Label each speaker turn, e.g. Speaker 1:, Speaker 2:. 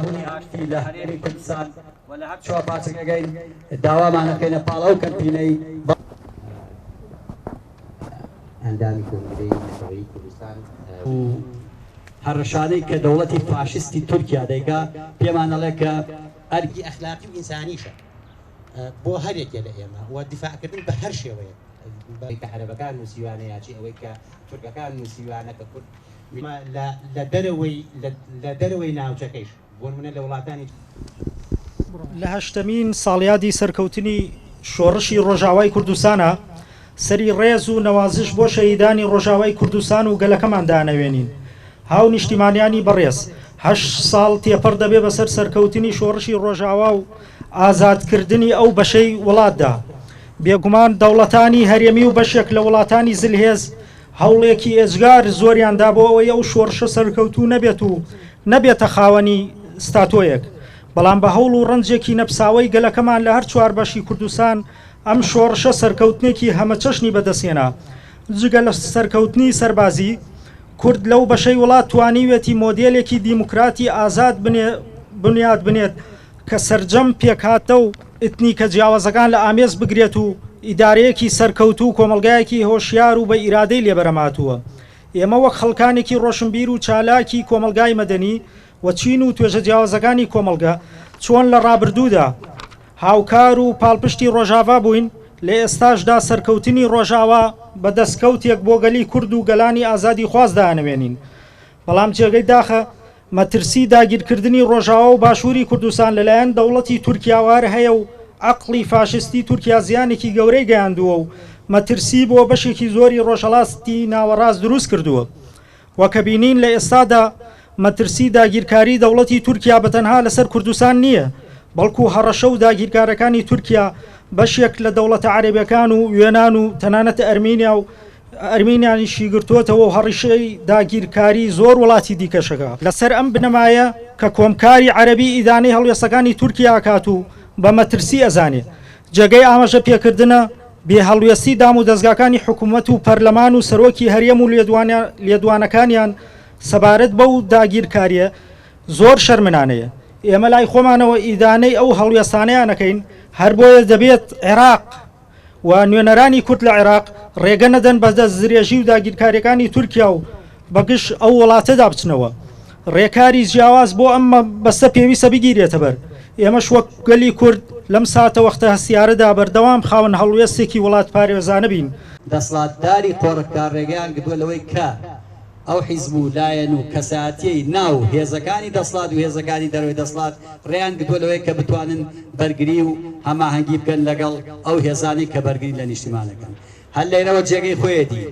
Speaker 1: بوونی ئاشتی لە هەرێمی کوردستان و لە هەر چوار پارچەکەگەین داوامانەکەینە پاڵەو کەمپینەی
Speaker 2: ئەندامی کۆنگرەی نەتەوەیی کوردستان
Speaker 1: هەڕەشانەی کە دەوڵەتی فاشستی تورکیا دەیکا پێمان دەڵێ کە
Speaker 2: ئەرکی ئەخلاقی و ئینسانیشە بۆ هەرێکێ لە ئێمە و دیفاعکردن بە هەر شێوەیە کە عەرەبەکان نووسیوانەیە چی ئەوەی کە تورکەکان نووسیوانە کە کورد لە دەرەوەی ناوچەکەیش بۆ نمونە لە وڵاتانی
Speaker 3: لە هەشتمین ساڵیادی سەرکەوتنی شۆڕشی ڕۆژاوای کوردستانە سەری ڕێز و نەوازش بۆ شەهیدانی ڕۆژاوای کوردستان و گەلەکەمان دانەوێنین هاو نیشتیمانیانی بەڕێز 8 ساڵ تێپەر دەبێ بەسەر سەرکەوتنی شۆڕشی ڕۆژاوا و ئازادکردنی ئەو بەشەی وڵاتدا بێگومان دەوڵەتانی هەرێمی و بەشێک لە وڵاتانی زلهێز هەوڵێکی ئێجگار زۆریاندا بۆ ئەوەی ئەو شۆڕشە سەرکەوتوو نەبێت و نەبێتە خاوەنی ستاتۆیەک بەڵام بە هەوڵ و ڕەنجێکی نەپساوەی گەلەکەمان لە هەر چوار بەشی کوردستان ئەم شۆڕشە سەرکەوتنێکی هەمە چەشنی بەدەستێنا جگە لە سەرکەوتنی سەربازی کورد لەو بەشەی وڵات توانیوێتی مۆدێلێکی دیموکراتی ئازاد بنیاد بنێت کە سەرجەم پێکهاتە و ئتنیکە جیاوازەکان لە ئامێز بگرێت و ئیدارەیەکی سەرکەوتو و کۆمەلگایەکی هۆشیار و بە ئیرادەی لێبەرەماتووە ئێمە وەک خەڵکانێکی ڕۆشنبیر و چالاکی کۆمەلگای مەدەنی و چین و توێژە جیاوازەکانی کۆمەلگا چۆن لە ڕابردوودا هاوکار و پاڵپشتی ڕۆژاوا بووین لە ئێستاشدا سەرکەوتنی ڕۆژاوا بە دەستکەوتێک بۆ گەلی کورد و گەلانی ئازادی خواست دانەوێنین بەڵام جێگەی داخە مەترسی داگیرکردنی ڕۆژاوا و باشووری کوردستان لەلایەن دەوڵەتی تورکیاوار هەیە و عەقڵی فاشستی تورکیا زیانێکی گەورەی گەیاندووە و مەترسی بۆ بەشێکی زۆری ڕۆژهەڵاستی ناوەڕاست دروست کردووە وەکە بینین لە ئێستادا مەترسی داگیرکاری دەوڵەتی تورکیا بەتەنها لەسەر کوردستان نییە بەڵکو هەڕەشە و داگیرکارەکانی تورکیا بەشێک لە دەوڵەتە عەرەبیەکان و وێنان و تەنانەت ئەرمینیا و ئەرمینیانیشی گرتووەتەوە و هەڕیشەی داگیرکاری زۆر وڵاتی دیکەشەکە لەسەر ئەم بنەمایە کە کۆمکاری عەرەبی ئیدانەی هەڵوێستەکانی تورکیا کات و بە مەترسی ئەزانێ جێگەی ئاماژە پێکردنە بێ هەڵوێستی دام و دەستگاکانی حکوومەت و پەرلەمان و سەرۆکی هەرێم و لێدوانەکانیان سەبارەت بەو داگیرکاریە زۆر شەرمنانەیە ئێمە لای خۆمانەوە ئیدانەی ئەو هەڵوێستانەیانەکەین هەر بۆیە دەبێت عێراق و نوێنەرانی کورد لە عێراق ڕێگە نەدەن بە دەستدرێژی و داگیرکاریەکانی تورکیا و بەگشت ئەو وڵاتەدا بچنەوە ڕێکاری جیاواز بۆ ئەمە بەستە پێویستە بگیرێتە بەر ئێمەش وەک گەلی کورد لەم ساتە وەختە هەستیارەدا بەردەوام خاوەن هەڵوێستێکی وڵات پارێزانە بین
Speaker 1: دەسڵاتداری قۆڕکار ڕێگەیان کردووە لەوەی کە ئەو حیزب و لایەن و کەساتیەی ناو هێزەکانی دەسڵات و هێزەکانی دەروی دەسڵات ڕێیان کردووە لەوەی کە بتوانن بەرگری و هەماهەنگی بکەن لەگەڵ ئەو هێزانی کە بەرگری لە نیشتیمانەکان هەر لێرەوە جێگەی خۆیەتی